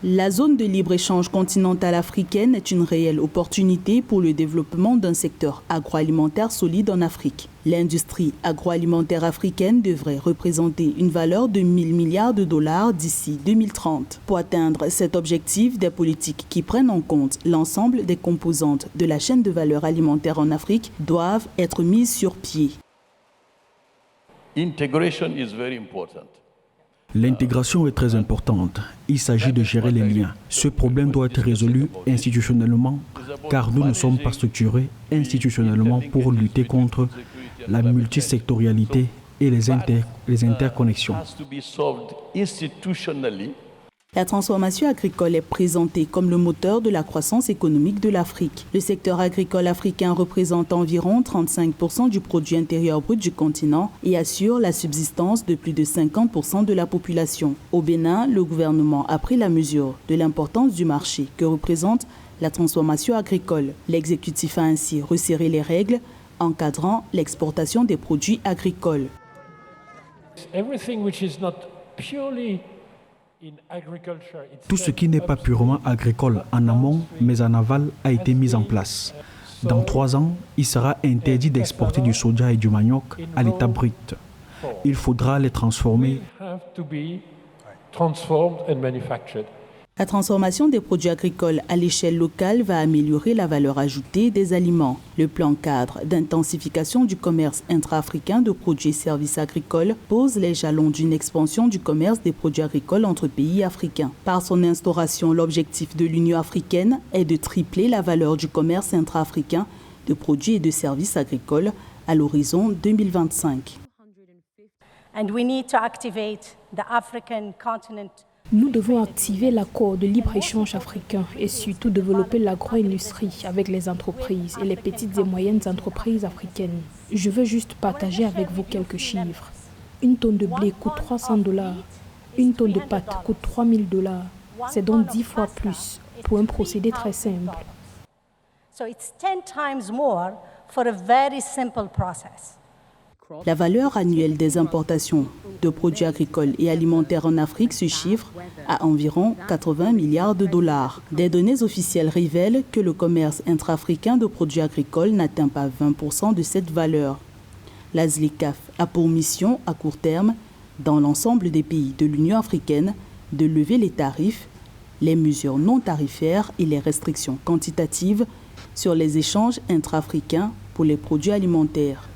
La zone de libre-échange continentale africaine est une réelle opportunité pour le développement d'un secteur agroalimentaire solide en Afrique. L'industrie agroalimentaire africaine devrait représenter une valeur de 1 000 milliards de dollars d'ici 2030. Pour atteindre cet objectif, des politiques qui prennent en compte l'ensemble des composantes de la chaîne de valeur alimentaire en Afrique doivent être mises sur pied. L'intégration est très importante. Il s'agit de gérer les liens. Ce problème doit être résolu institutionnellement car nous ne sommes pas structurés institutionnellement pour lutter contre la multisectorialité et les interconnexions. La transformation agricole est présentée comme le moteur de la croissance économique de l'Afrique. Le secteur agricole africain représente environ 35% du produit intérieur brut du continent et assure la subsistance de plus de 50% de la population. Au Bénin, le gouvernement a pris la mesure de l'importance du marché que représente la transformation agricole. L'exécutif a ainsi resserré les règles encadrant l'exportation des produits agricoles. Tout ce qui n'est pas purement agricole en amont mais en aval a été mis en place. Dans 3 ans, il sera interdit d'exporter du soja et du manioc à l'état brut. Il faudra les transformer. La transformation des produits agricoles à l'échelle locale va améliorer la valeur ajoutée des aliments. Le plan cadre d'intensification du commerce intra-africain de produits et services agricoles pose les jalons d'une expansion du commerce des produits agricoles entre pays africains. Par son instauration, l'objectif de l'Union africaine est de tripler la valeur du commerce intra-africain de produits et de services agricoles à l'horizon 2025. Nous devons activer l'accord de libre-échange africain et surtout développer l'agro-industrie avec les entreprises et les petites et moyennes entreprises africaines. Je veux juste partager avec vous quelques chiffres. 1 tonne de blé coûte $300. 1 tonne de pâtes coûte $3000. C'est donc 10 fois plus pour un procédé très simple. La valeur annuelle des importations de produits agricoles et alimentaires en Afrique se chiffre à environ 80 milliards de dollars. Des données officielles révèlent que le commerce intra-africain de produits agricoles n'atteint pas 20% de cette valeur. La ZLECAf a pour mission à court terme, dans l'ensemble des pays de l'Union africaine, de lever les tarifs, les mesures non tarifaires et les restrictions quantitatives sur les échanges intra-africains pour les produits alimentaires.